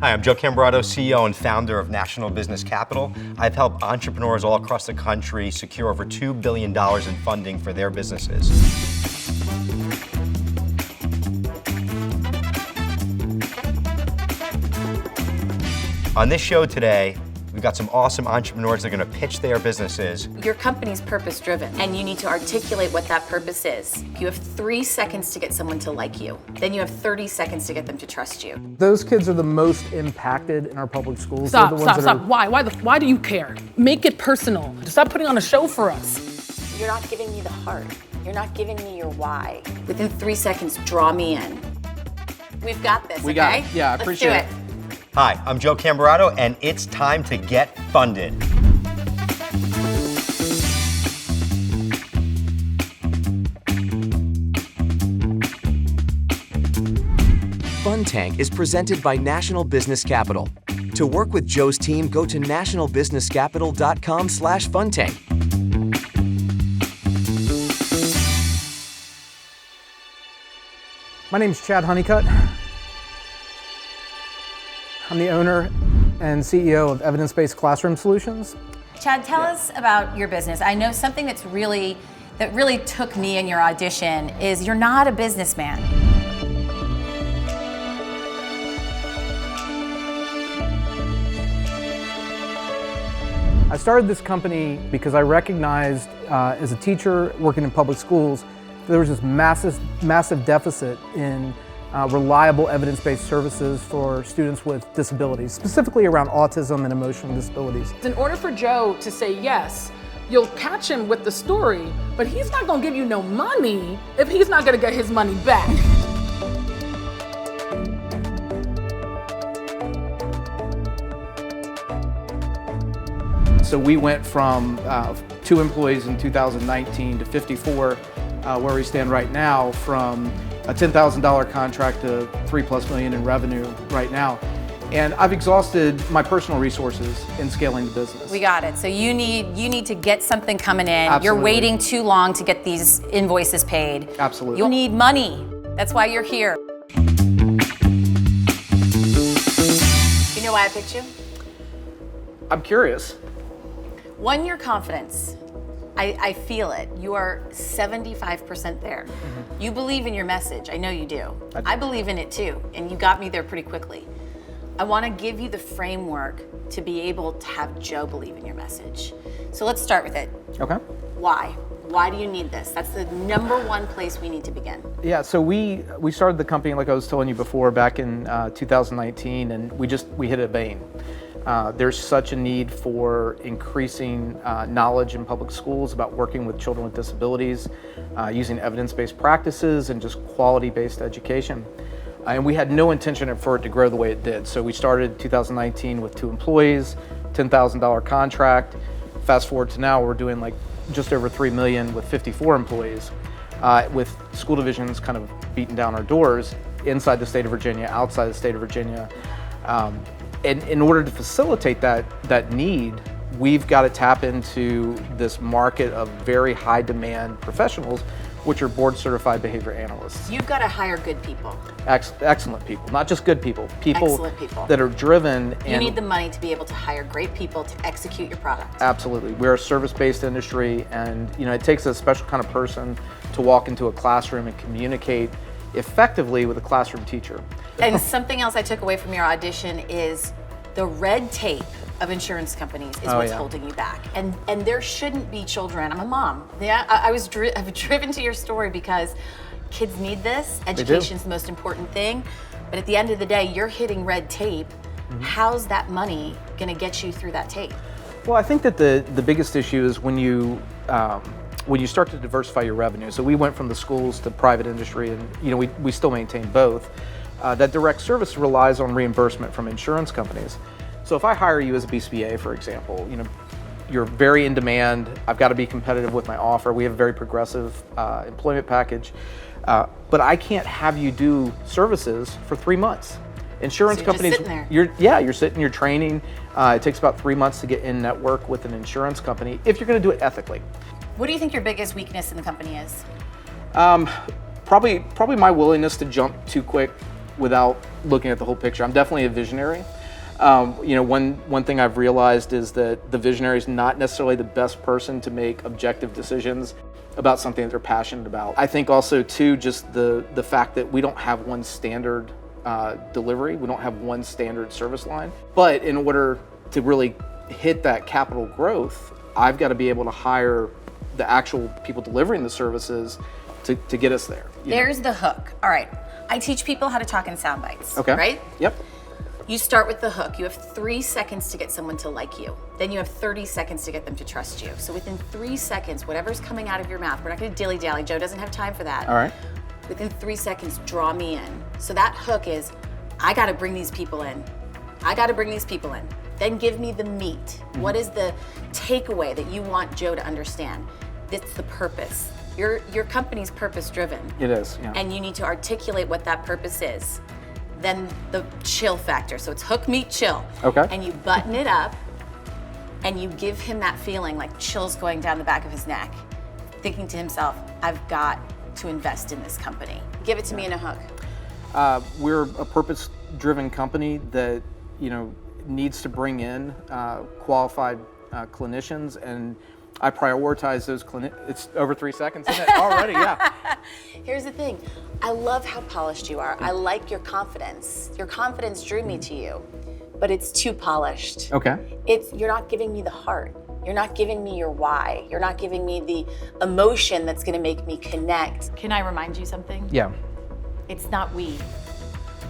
Hi, I'm Joe Cambrato, CEO and founder of National Business Capital. I've helped entrepreneurs all across the country secure over $2 billion in funding for their businesses. On this show today, we've got some awesome entrepreneurs that are going to pitch their businesses. Your company's purpose-driven, and you need to articulate what that purpose is. You have 3 seconds to get someone to like you. Then you have 30 seconds to get them to trust you. Those kids are the most impacted in our public schools. Stop. Why do you care? Make it personal. Stop putting on a show for us. You're not giving me the heart. You're not giving me your why. Within 3 seconds, draw me in. We've got this, We got it. Yeah, I appreciate it. Let's do it. Hi, I'm Joe Cambrato, and it's time to get funded. Fund Tank is presented by National Business Capital. To work with Joe's team, go to nationalbusinesscapital.com/fundtank. My name's Chad Honeycutt. I'm the owner and CEO of Evidence-Based Classroom Solutions. Chad, tell us about your business. I know something that really took me in your audition is you're not a businessman. I started this company because I recognized as a teacher working in public schools, there was this massive deficit in reliable evidence-based services for students with disabilities, specifically around autism and emotional disabilities. In order for Joe to say yes, you'll catch him with the story, but he's not gonna give you no money if he's not gonna get his money back. So we went from 2 employees in 2019 to 54, where we stand right now, from a $10,000 contract to $3+ million in revenue right now. And I've exhausted my personal resources in scaling the business. We got it. So you need to get something coming in. Absolutely. You're waiting too long to get these invoices paid. Absolutely. You need money. That's why you're here. You know why I picked you? I'm curious. One, your confidence. I feel it. You are 75% there. Mm-hmm. You believe in your message. I know you do. I do. I believe in it too, and you got me there pretty quickly. I want to give you the framework to be able to have Joe believe in your message. So let's start with it. Okay. Why? Why do you need this? That's the number one place we need to begin. Yeah, so we started the company, like I was telling you before, back in 2019, and we hit a vein. There's such a need for increasing knowledge in public schools about working with children with disabilities, using evidence-based practices and just quality-based education. And we had no intention for it to grow the way it did. So we started 2019 with 2 employees, $10,000 contract. Fast forward to now, we're doing like just over $3 million with 54 employees, with school divisions kind of beating down our doors inside the state of Virginia, outside the state of Virginia. And in order to facilitate that need, we've got to tap into this market of very high demand professionals, which are board certified behavior analysts. You've got to hire good people. Excellent people, not just good people. Excellent people. That are driven. You need the money to be able to hire great people to execute your product. Absolutely. We're a service-based industry, and it takes a special kind of person to walk into a classroom and communicate effectively with a classroom teacher. And something else I took away from your audition is the red tape of insurance companies is what's holding you back. And there shouldn't be children. I'm a mom. Yeah, I've driven to your story because kids need this. Education's the most important thing. But at the end of the day, you're hitting red tape. Mm-hmm. How's that money gonna get you through that tape? Well, I think that the biggest issue is when you start to diversify your revenue. So we went from the schools to private industry, and we still maintain both. That direct service relies on reimbursement from insurance companies. So if I hire you as a BCBA, for example, you're very in demand. I've got to be competitive with my offer. We have a very progressive employment package, but I can't have you do services for 3 months. Insurance so companies, just sitting there. You're sitting, you're training. It takes about 3 months to get in network with an insurance company if you're going to do it ethically. What do you think your biggest weakness in the company is? Probably my willingness to jump too quick without looking at the whole picture. I'm definitely a visionary. One thing I've realized is that the visionary is not necessarily the best person to make objective decisions about something that they're passionate about. I think also too, just the fact that we don't have one standard delivery, we don't have one standard service line. But in order to really hit that capital growth, I've got to be able to hire the actual people delivering the services to get us there. There's the hook. All right. I teach people how to talk in sound bites. Okay. Right? Yep. You start with the hook. You have 3 seconds to get someone to like you. Then you have 30 seconds to get them to trust you. So within 3 seconds, whatever's coming out of your mouth, we're not going to dilly-dally. Joe doesn't have time for that. All right. Within 3 seconds, draw me in. So that hook is, I got to bring these people in. I got to bring these people in. Then give me the meat. Mm-hmm. What is the takeaway that you want Joe to understand? It's the purpose. Your company's purpose-driven. It is, yeah. And you need to articulate what that purpose is. Then the chill factor. So it's hook, meet, chill. Okay. And you button it up and you give him that feeling like chills going down the back of his neck, thinking to himself, I've got to invest in this company. Give it to me in a hook. We're a purpose-driven company that, needs to bring in qualified clinicians, and I prioritize those It's over 3 seconds, isn't it? Already, yeah. Here's the thing. I love how polished you are. I like your confidence. Your confidence drew me to you, but it's too polished. Okay. You're not giving me the heart. You're not giving me your why. You're not giving me the emotion that's gonna make me connect. Can I remind you something? Yeah. It's not we.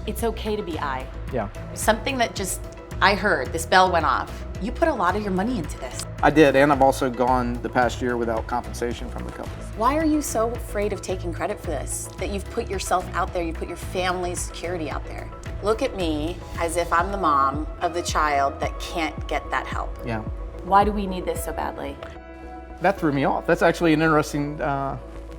It's okay to be I. Yeah. Something that I heard, this bell went off. You put a lot of your money into this. I did, and I've also gone the past year without compensation from the company. Why are you so afraid of taking credit for this? That you've put yourself out there, you put your family's security out there. Look at me as if I'm the mom of the child that can't get that help. Yeah. Why do we need this so badly? That threw me off. That's actually an interesting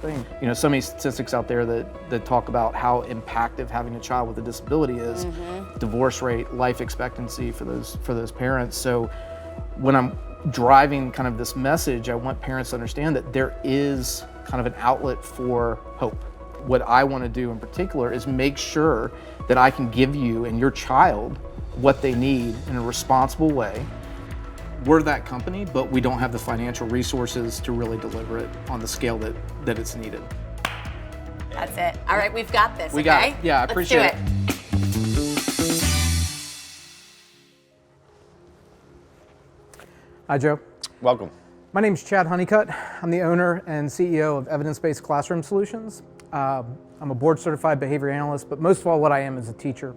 thing. So many statistics out there that talk about how impactful having a child with a disability is. Mm-hmm. Divorce rate, life expectancy for those parents. So when I'm driving kind of this message, I want parents to understand that there is kind of an outlet for hope. What I want to do in particular is make sure that I can give you and your child what they need in a responsible way. We're that company, but we don't have the financial resources to really deliver it on the scale that it's needed. That's it. All right, we've got this. We got okay? it. Yeah, I appreciate Let's it. do it. Hi, Joe. Welcome. My name is Chad Honeycutt. I'm the owner and CEO of Evidence-Based Classroom Solutions. I'm a board-certified behavior analyst, but most of all, what I am is a teacher.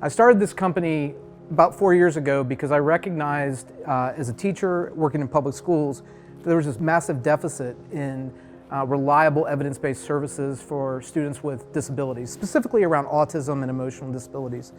I started this company about 4 years ago because I recognized as a teacher working in public schools, there was this massive deficit in reliable evidence-based services for students with disabilities, specifically around autism and emotional disabilities.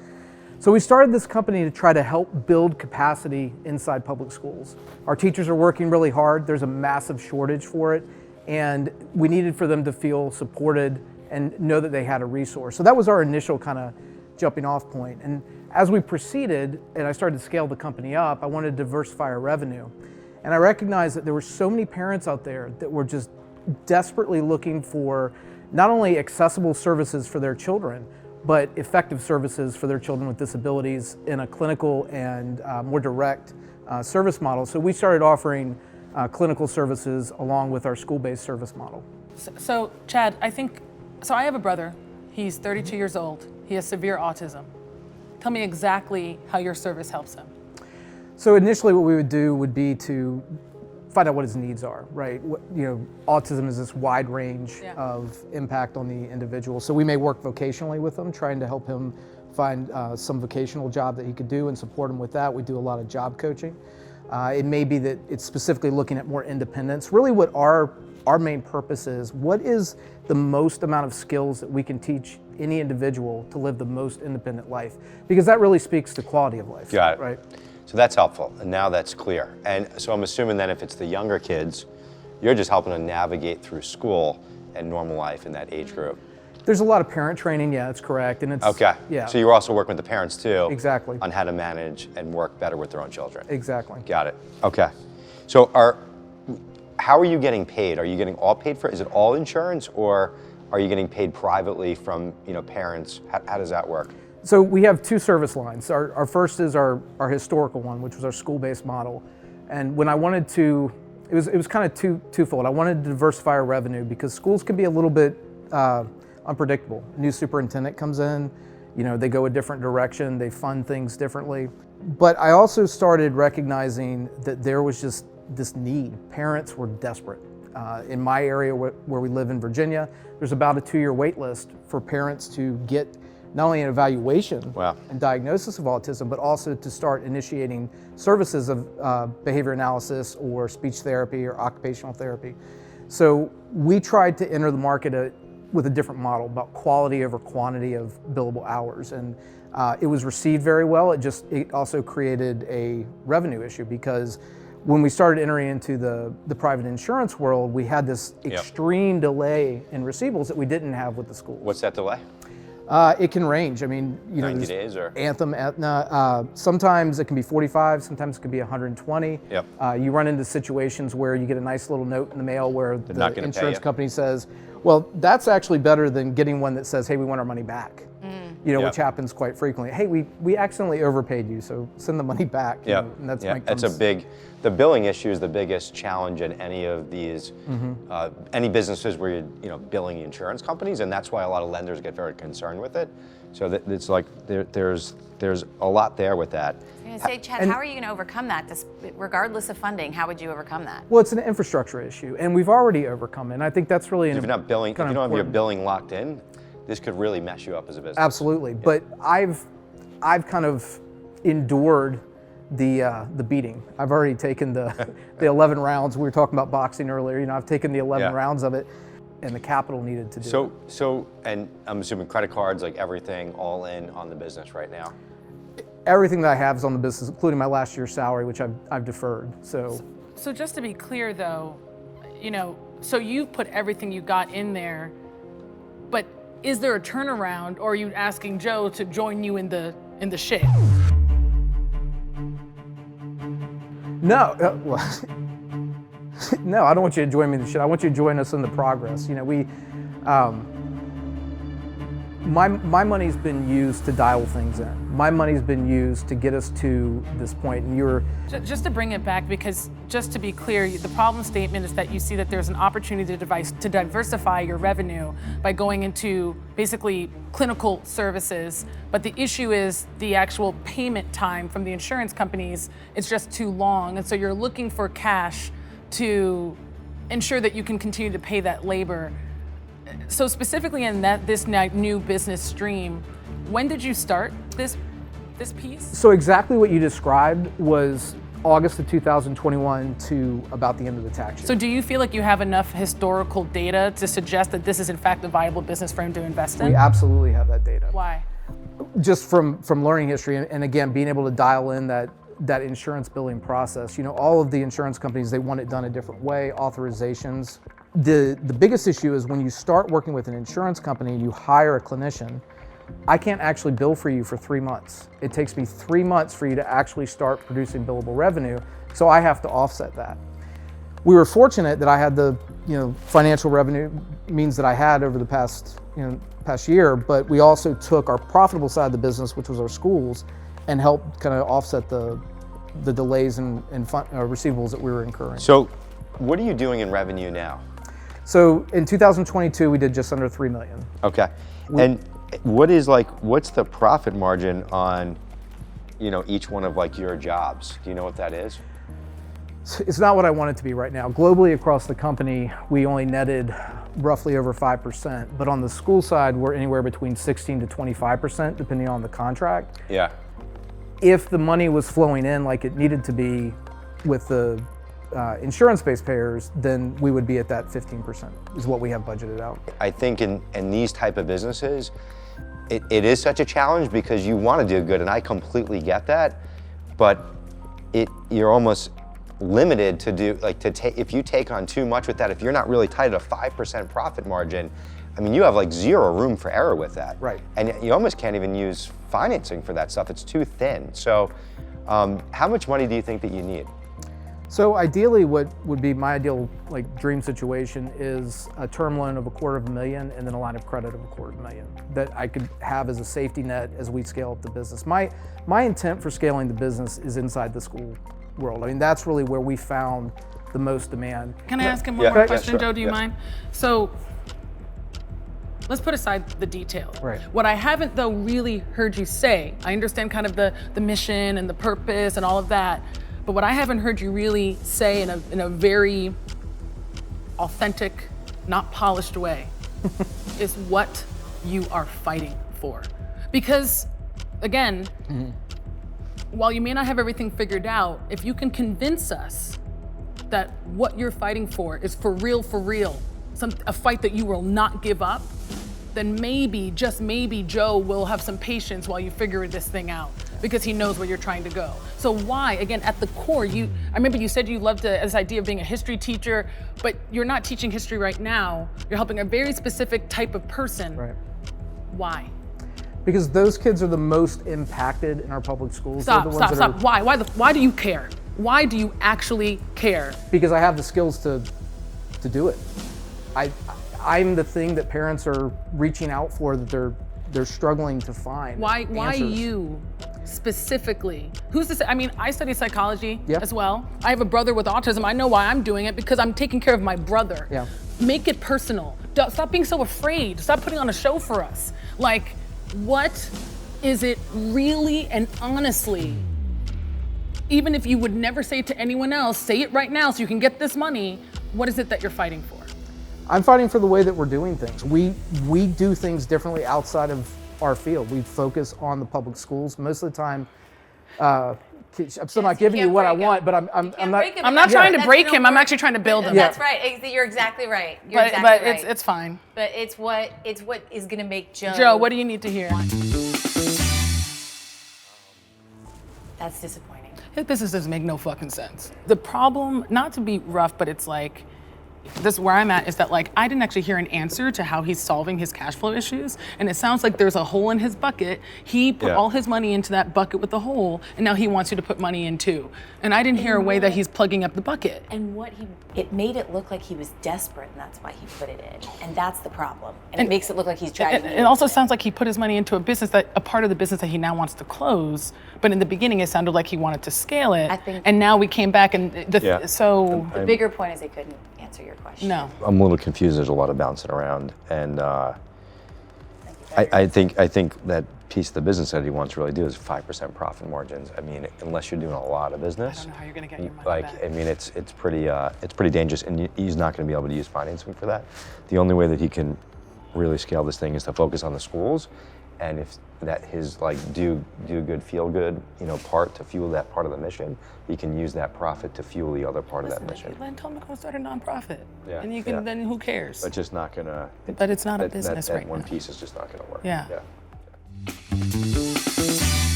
So we started this company to try to help build capacity inside public schools. Our teachers are working really hard. There's a massive shortage for it, and we needed for them to feel supported and know that they had a resource. So that was our initial kind of jumping off point. And as we proceeded and I started to scale the company up, I wanted to diversify our revenue. And I recognized that there were so many parents out there that were just desperately looking for not only accessible services for their children, but effective services for their children with disabilities in a clinical and more direct service model. So we started offering clinical services along with our school-based service model. So Chad, I have a brother. He's 32 years old. He has severe autism. Tell me exactly how your service helps him. So initially what we would do would be to find out what his needs are, right? Autism is this wide range of impact on the individual. So we may work vocationally with him, trying to help him find some vocational job that he could do and support him with that. We do a lot of job coaching. It may be that it's specifically looking at more independence. Really what our main purpose is, what is the most amount of skills that we can teach any individual to live the most independent life? Because that really speaks to quality of life. Got it. Right? So that's helpful, and now that's clear. And so I'm assuming then if it's the younger kids, you're just helping them navigate through school and normal life in that age group. There's a lot of parent training, yeah, that's correct. And it's Okay. Yeah. So you're also working with the parents too. Exactly. On how to manage and work better with their own children. Exactly. Got it. Okay. So how are you getting paid? Are you getting all paid for? Is it all insurance, or Are you getting paid privately from parents? How does that work? So we have two service lines. Our first is our historical one, which was our school-based model. And when I wanted to, it was kind of twofold. I wanted to diversify our revenue because schools can be a little bit unpredictable. A new superintendent comes in, they go a different direction, they fund things differently. But I also started recognizing that there was just this need. Parents were desperate. In my area where we live in Virginia, there's about a 2-year wait list for parents to get not only an evaluation and diagnosis of autism, but also to start initiating services of behavior analysis or speech therapy or occupational therapy. So we tried to enter the market with a different model about quality over quantity of billable hours. And it was received very well. It also created a revenue issue because when we started entering into the private insurance world, we had this extreme delay in receivables that we didn't have with the schools. What's that delay? It can range. I mean, 90 days or? Anthem, Aetna, sometimes it can be 45, sometimes it can be 120. Yep. You run into situations where you get a nice little note in the mail where not the gonna insurance pay you. company says, well, that's actually better than getting one that says, hey, we want our money back. Which happens quite frequently. Hey, we accidentally overpaid you, so send the money back. Yeah, and that's the billing issue is the biggest challenge in any of these, any businesses where you're billing insurance companies, and that's why a lot of lenders get very concerned with it. So it's like there's a lot there with that. I was going to say, Chad, how are you going to overcome that? Regardless of funding, how would you overcome that? Well, it's an infrastructure issue, and we've already overcome it. And I think that's really If you don't have your billing locked in, this could really mess you up as a business. Absolutely, but I've kind of endured the beating. I've already taken the 11 rounds. We were talking about boxing earlier. I've taken the 11 rounds of it, and the capital needed to do it. So, and I'm assuming credit cards, like everything, all in on the business right now. Everything that I have is on the business, including my last year's salary, which I've deferred. So just to be clear, though, so you've put everything you got in there, but is there a turnaround, or are you asking Joe to join you in the shit? No, no, I don't want you to join me in the shit. I want you to join us in the progress. My money's been used to dial things in. My money's been used to get us to this point. And just to bring it back, because just to be clear, the problem statement is that you see that there's an opportunity to diversify your revenue by going into basically clinical services, but the issue is the actual payment time from the insurance companies. It's just too long, and so you're looking for cash to ensure that you can continue to pay that labor. So specifically in this new business stream, when did you start this piece? So exactly what you described was August of 2021 to about the end of the tax year. So do you feel like you have enough historical data to suggest that this is in fact a viable business for him to invest in? We absolutely have that data. Why? Just from learning history, and again, being able to dial in that insurance billing process. All of the insurance companies, they want it done a different way, authorizations. The biggest issue is when you start working with an insurance company and you hire a clinician, I can't actually bill for you for 3 months. It takes me 3 months for you to actually start producing billable revenue, so I have to offset that. We were fortunate that I had the financial revenue means that I had over the past year, but we also took our profitable side of the business, which was our schools, and helped kind of offset the delays in receivables that we were incurring. So what are you doing in revenue now? So in 2022, we did just under $3 million. Okay. And what's the profit margin on, each one of your jobs? Do you know what that is? It's not what I want it to be right now. Globally across the company, we only netted roughly over 5%, but on the school side, we're anywhere between 16 to 25%, depending on the contract. Yeah. If the money was flowing in like it needed to be with the insurance-based payers, then we would be at that 15% is what we have budgeted out. I think in these type of businesses, it is such a challenge because you want to do good, and I completely get that, but you're almost limited to do, if you take on too much with that, if you're not really tied at a 5% profit margin, I mean, you have zero room for error with that. Right. And you almost can't even use financing for that stuff. It's too thin. So how much money do you think that you need? So ideally, what would be my ideal dream situation is a term loan of $250,000 and then a line of credit of $250,000 that I could have as a safety net as we scale up the business. My intent for scaling the business is inside the school world. I mean, that's really where we found the most demand. Can I ask him one more question, Joe? Do you mind? So let's put aside the detail. Right. What I haven't though really heard you say, I understand kind of the mission and the purpose and all of that, but what I haven't heard you really say in a very authentic, not polished way is what you are fighting for. Because again, while you may not have everything figured out, if you can convince us that what you're fighting for is for real, a fight that you will not give up, then maybe, just maybe, Joe will have some patience while you figure this thing out, because he knows where you're trying to go. So why, again, at the core, I remember you said you loved this idea of being a history teacher, but you're not teaching history right now. You're helping a very specific type of person. Right. Why? Because those kids are the most impacted in our public schools. Stop. Why? Why do you care? Why do you actually care? Because I have the skills to do it. I'm the thing that parents are reaching out for, that they're struggling to find. Why answers. you specifically? Who's to say? I mean, I study psychology Yeah. as well. I have a brother with autism. I know why I'm doing it, because I'm taking care of my brother. Yeah. Make it personal. Stop being so afraid. Stop putting on a show for us. Like, what is it really and honestly? Even if you would never say it to anyone else, say it right now so you can get this money. What is it that you're fighting for? I'm fighting for the way that we're doing things. We do things differently outside of our field. We focus on the public schools most of the time. I'm still not giving you what I want, but I'm not trying to break him. I'm actually trying to build him. That's right. You're exactly right. You're exactly but right. it's fine. But it's what is going to make Joe. Joe, what do you need to hear? That's disappointing. His business doesn't make no fucking sense. The problem, not to be rough, but it's like, this is where I'm at, is that like, I didn't actually hear an answer to how he's solving his cash flow issues. And it sounds like there's a hole in his bucket. He put all his money into that bucket with the hole, and now he wants you to put money in too. And I didn't hear a way that he's plugging up the bucket. And it made it look like he was desperate, and that's why he put it in. And that's the problem. And it makes it look like he's dragging It also sounds like he put his money into a part of the business that he now wants to close. But in the beginning, it sounded like he wanted to scale it. And now we came back, and the bigger point is they couldn't answer your question. No. I'm a little confused. There's a lot of bouncing around, and I think that piece of the business that he wants to really do is 5% profit margins. I mean, unless you're doing a lot of business, I don't know how you're going to get your money back. I mean, it's pretty dangerous, and he's not going to be able to use financing for that. The only way that he can really scale this thing is to focus on the schools, and if that his do good, feel good, part to fuel that part of the mission, he can use that profit to fuel the other part of that mission. Then tell him to go start a nonprofit. Yeah, And you can, then who cares? But just not gonna. But it's not a business that right one now. piece is just not gonna work. Yeah.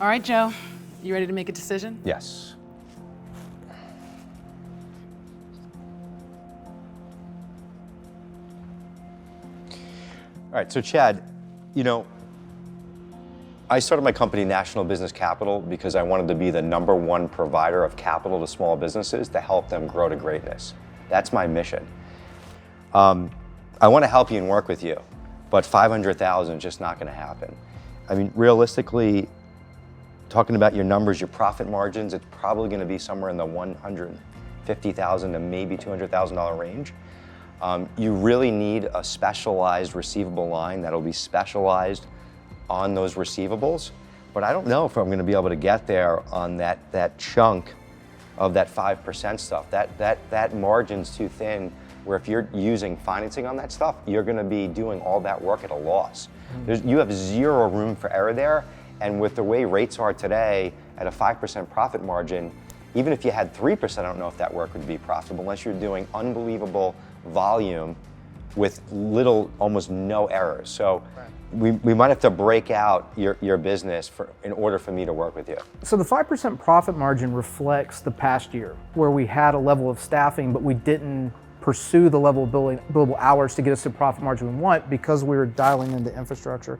All right, Joe, you ready to make a decision? Yes. All right, so Chad, I started my company, National Business Capital, because I wanted to be the #1 provider of capital to small businesses to help them grow to greatness. That's my mission. I want to help you and work with you, but 500,000 is just not going to happen. I mean, realistically, talking about your numbers, your profit margins, it's probably going to be somewhere in the $150,000 to maybe $200,000 range. You really need a specialized receivable line that'll be specialized on those receivables, but I don't know if I'm going to be able to get there on that chunk of that 5% stuff. That margin's too thin, where if you're using financing on that stuff, you're going to be doing all that work at a loss. You have zero room for error there, and with the way rates are today, at a 5% profit margin, even if you had 3%, I don't know if that work would be profitable unless you're doing unbelievable volume with almost no errors. So we might have to break out your business in order for me to work with you. So the 5% profit margin reflects the past year, where we had a level of staffing, but we didn't pursue the level of billable hours to get us to the profit margin we want, because we were dialing into infrastructure.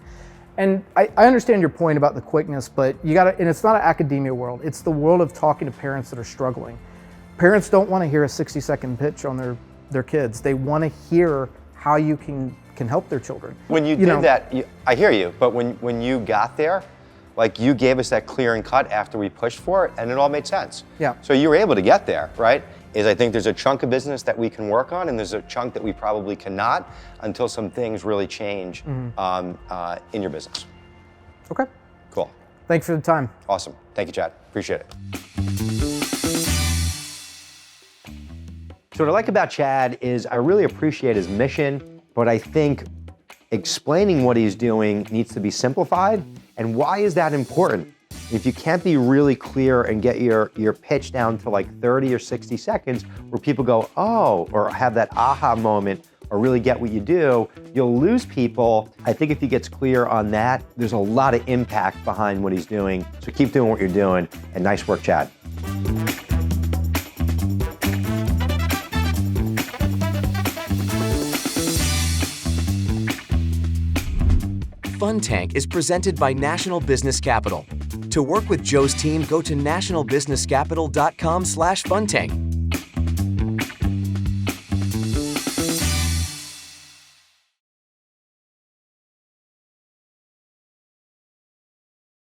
And I understand your point about the quickness, but you got to, and it's not an academia world. It's the world of talking to parents that are struggling. Parents don't want to hear a 60-second pitch on their kids. They want to hear how you can help their children. When you did that, I hear you, but when you got there, like you gave us that clear and cut after we pushed for it, and it all made sense. Yeah. So you were able to get there, right? I think there's a chunk of business that we can work on, and there's a chunk that we probably cannot until some things really change in your business. Okay. Cool. Thanks for the time. Awesome. Thank you, Chad. Appreciate it. So what I like about Chad is I really appreciate his mission, but I think explaining what he's doing needs to be simplified. And why is that important? If you can't be really clear and get your pitch down to like 30 or 60 seconds where people go, oh, or have that aha moment or really get what you do, you'll lose people. I think if he gets clear on that, there's a lot of impact behind what he's doing. So keep doing what you're doing, and nice work, Chad. Fun Tank is presented by National Business Capital. To work with Joe's team, go to nationalbusinesscapital.com/funtank.